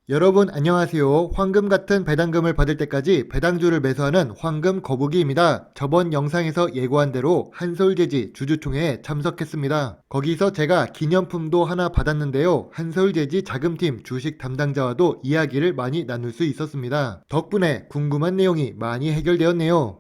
여러분 안녕하세요. 황금 같은 배당금을 받을 때까지 배당주를 매수하는 황금 거북이입니다. 저번 영상에서 예고한 대로 한서울제지 주주총회에 참석했습니다. 거기서 제가 기념품도 하나 받았는데요. 한서울제지 자금팀 주식 담당자와도 이야기를 많이 나눌 수 있었습니다. 덕분에 궁금한 내용이 많이 해결되었네요.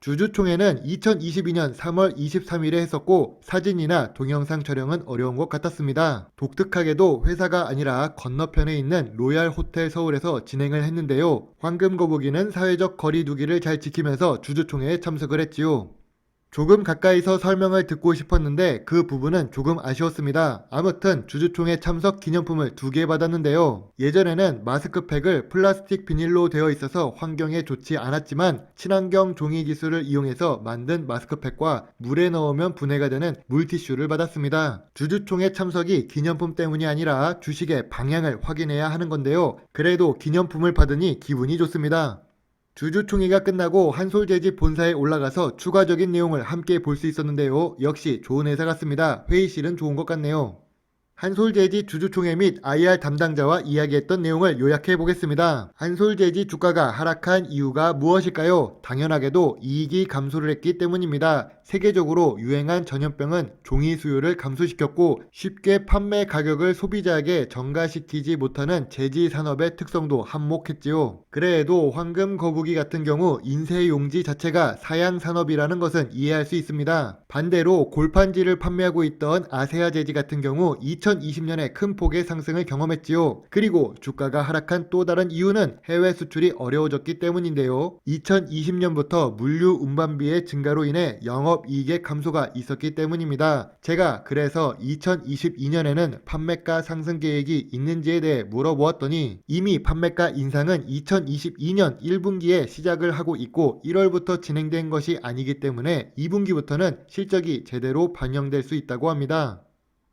주주총회는 2022년 3월 23일에 했었고 사진이나 동영상 촬영은 어려운 것 같았습니다. 독특하게도 회사가 아니라 건너편에 있는 로얄 호텔 서울에서 진행을 했는데요. 황금거북이는 사회적 거리 두기를 잘 지키면서 주주총회에 참석을 했지요. 조금 가까이서 설명을 듣고 싶었는데 그 부분은 조금 아쉬웠습니다. 아무튼 주주총회 참석 기념품을 2개 받았는데요. 예전에는 마스크팩을 플라스틱 비닐로 되어 있어서 환경에 좋지 않았지만 친환경 종이 기술을 이용해서 만든 마스크팩과 물에 넣으면 분해가 되는 물티슈를 받았습니다. 주주총회 참석이 기념품 때문이 아니라 주식의 방향을 확인해야 하는 건데요. 그래도 기념품을 받으니 기분이 좋습니다. 주주총회가 끝나고 한솔제지 본사에 올라가서 추가적인 내용을 함께 볼 수 있었는데요. 역시 좋은 회사 같습니다. 회의실은 좋은 것 같네요. 한솔제지 주주총회 및 IR 담당자와 이야기했던 내용을 요약해 보겠습니다. 한솔제지 주가가 하락한 이유가 무엇일까요? 당연하게도 이익이 감소를 했기 때문입니다. 세계적으로 유행한 전염병은 종이 수요를 감소시켰고 쉽게 판매 가격을 소비자에게 전가시키지 못하는 제지 산업의 특성도 한몫했지요. 그래도 황금 거북이 같은 경우 인쇄 용지 자체가 사양 산업이라는 것은 이해할 수 있습니다. 반대로 골판지를 판매하고 있던 아세아 제지 같은 경우 2020년에 큰 폭의 상승을 경험했지요. 그리고 주가가 하락한 또 다른 이유는 해외 수출이 어려워졌기 때문인데요. 2020년부터 물류 운반비의 증가로 인해 영업이익의 감소가 있었기 때문입니다. 제가 그래서 2022년에는 판매가 상승 계획이 있는지에 대해 물어보았더니 이미 판매가 인상은 2022년 1분기에 시작을 하고 있고 1월부터 진행된 것이 아니기 때문에 2분기부터는 실적이 제대로 반영될 수 있다고 합니다.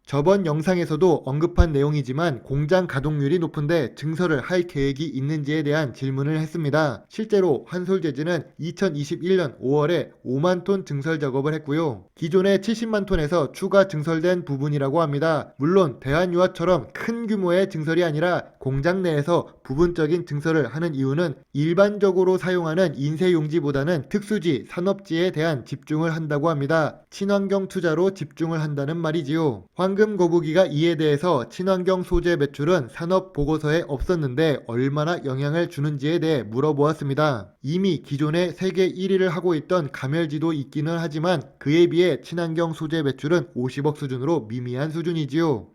저번 영상에서도 언급한 내용이지만 공장 가동률이 높은데 증설을 할 계획이 있는지에 대한 질문을 했습니다. 실제로 한솔제지는 2021년 5월에 5만 톤 증설 작업을 했고요. 기존의 70만 톤에서 추가 증설된 부분이라고 합니다. 물론 대한유화처럼 큰 규모의 증설이 아니라 공장 내에서 부분적인 증설을 하는 이유는 일반적으로 사용하는 인쇄용지보다는 특수지, 산업지에 대한 집중을 한다고 합니다. 친환경 투자로 집중을 한다는 말이지요. 황금 거북이가 이에 대해서 친환경 소재 매출은 산업 보고서에 없었는데 얼마나 영향을 주는지에 대해 물어보았습니다. 이미 기존에 세계 1위를 하고 있던 가멸지도 있기는 하지만 그에 비해 친환경 소재 매출은 50억 수준으로 미미한 수준이지요.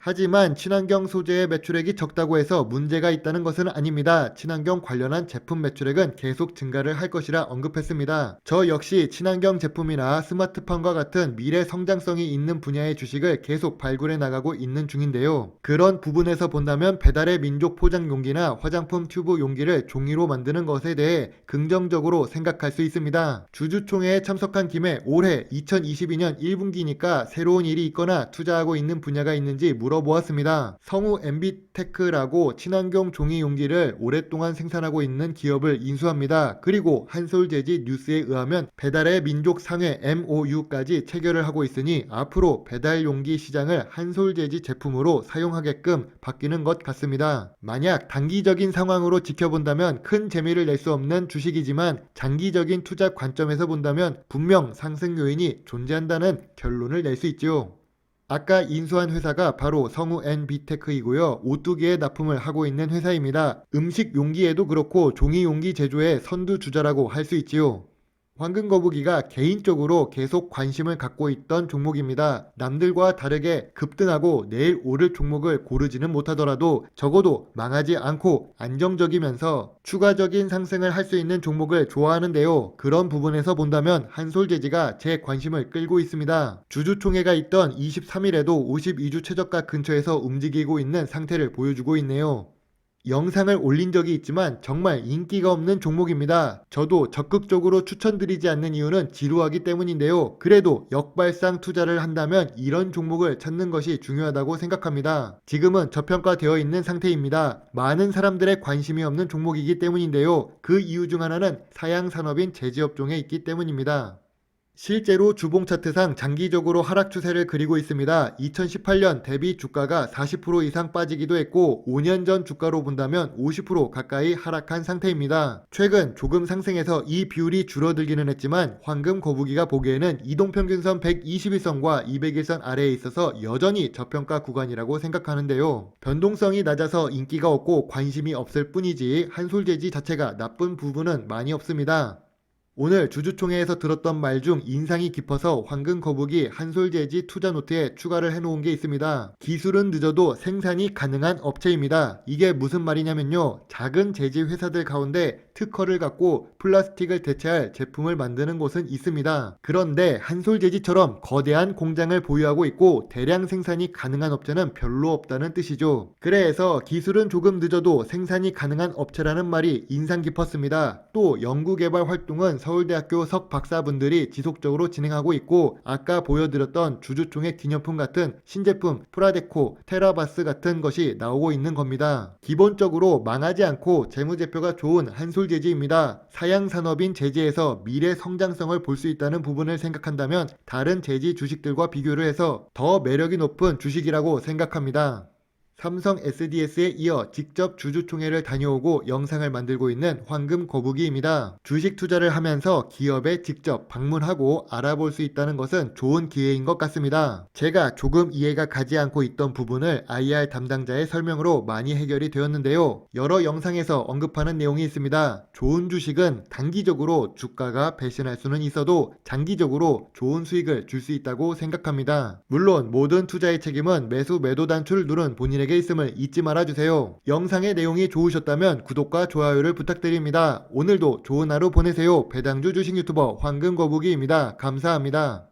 하지만 친환경 소재의 매출액이 적다고 해서 문제가 있다는 것은 아닙니다. 친환경 관련한 제품 매출액은 계속 증가를 할 것이라 언급했습니다. 저 역시 친환경 제품이나 스마트폰과 같은 미래 성장성이 있는 분야의 주식을 계속 발굴해 나가고 있는 중인데요. 그런 부분에서 본다면 배달의 민족 포장 용기나 화장품 튜브 용기를 종이로 만드는 것에 대해 긍정적으로 생각할 수 있습니다. 주주총회에 참석한 김에 올해 2022년 1분기니까 새로운 일이 있거나 투자하고 있는 분야가 있는지 물어보았습니다. 성우 MB테크라고 친환경 종이 용기를 오랫동안 생산하고 있는 기업을 인수합니다. 그리고 한솔제지 뉴스에 의하면 배달의 민족 상회 MOU까지 체결을 하고 있으니 앞으로 배달 용기 시장을 한솔제지 제품으로 사용하게끔 바뀌는 것 같습니다. 만약 단기적인 상황으로 지켜본다면 큰 재미를 낼 수 없는 주식이지만 장기적인 투자 관점에서 본다면 분명 상승 요인이 존재한다는 결론을 낼 수 있죠. 아까 인수한 회사가 바로 성우 NB테크이고요. 오뚜기에 납품을 하고 있는 회사입니다. 음식 용기에도 그렇고 종이 용기 제조의 선두주자라고 할 수 있지요. 황금거북이가 개인적으로 계속 관심을 갖고 있던 종목입니다. 남들과 다르게 급등하고 내일 오를 종목을 고르지는 못하더라도 적어도 망하지 않고 안정적이면서 추가적인 상승을 할 수 있는 종목을 좋아하는데요. 그런 부분에서 본다면 한솔제지가 제 관심을 끌고 있습니다. 주주총회가 있던 23일에도 52주 최저가 근처에서 움직이고 있는 상태를 보여주고 있네요. 영상을 올린 적이 있지만 정말 인기가 없는 종목입니다. 저도 적극적으로 추천드리지 않는 이유는 지루하기 때문인데요. 그래도 역발상 투자를 한다면 이런 종목을 찾는 것이 중요하다고 생각합니다. 지금은 저평가되어 있는 상태입니다. 많은 사람들의 관심이 없는 종목이기 때문인데요. 그 이유 중 하나는 사양 산업인 제지업종에 있기 때문입니다. 실제로 주봉 차트상 장기적으로 하락 추세를 그리고 있습니다. 2018년 대비 주가가 40% 이상 빠지기도 했고 5년 전 주가로 본다면 50% 가까이 하락한 상태입니다. 최근 조금 상승해서 이 비율이 줄어들기는 했지만 황금 거북이가 보기에는 이동평균선 121선과 200일선 아래에 있어서 여전히 저평가 구간이라고 생각하는데요. 변동성이 낮아서 인기가 없고 관심이 없을 뿐이지 한솔재지 자체가 나쁜 부분은 많이 없습니다. 오늘 주주총회에서 들었던 말 중 인상이 깊어서 황금 거북이 한솔재지 투자노트에 추가를 해놓은 게 있습니다. 기술은 늦어도 생산이 가능한 업체입니다. 이게 무슨 말이냐면요. 작은 제지 회사들 가운데 특허를 갖고 플라스틱을 대체할 제품을 만드는 곳은 있습니다. 그런데 한솔재지처럼 거대한 공장을 보유하고 있고 대량 생산이 가능한 업체는 별로 없다는 뜻이죠. 그래서 기술은 조금 늦어도 생산이 가능한 업체라는 말이 인상 깊었습니다. 또 연구개발 활동은 서울대학교 석 박사분들이 지속적으로 진행하고 있고 아까 보여드렸던 주주총회 기념품 같은 신제품 프라데코, 테라바스 같은 것이 나오고 있는 겁니다. 기본적으로 망하지 않고 재무제표가 좋은 한솔재지입니다. 사양산업인 제지에서 미래 성장성을 볼 수 있다는 부분을 생각한다면 다른 제지 주식들과 비교를 해서 더 매력이 높은 주식이라고 생각합니다. 삼성 SDS에 이어 직접 주주총회를 다녀오고 영상을 만들고 있는 황금 거북이입니다. 주식 투자를 하면서 기업에 직접 방문하고 알아볼 수 있다는 것은 좋은 기회인 것 같습니다. 제가 조금 이해가 가지 않고 있던 부분을 IR 담당자의 설명으로 많이 해결이 되었는데요. 여러 영상에서 언급하는 내용이 있습니다. 좋은 주식은 단기적으로 주가가 배신할 수는 있어도 장기적으로 좋은 수익을 줄 수 있다고 생각합니다. 물론 모든 투자의 책임은 매수 매도 단추를 누른 본인에게 있음을 잊지 말아주세요. 영상의 내용이 좋으셨다면 구독과 좋아요를 부탁드립니다. 오늘도 좋은 하루 보내세요. 배당주 주식 유튜버 황금거북이입니다. 감사합니다.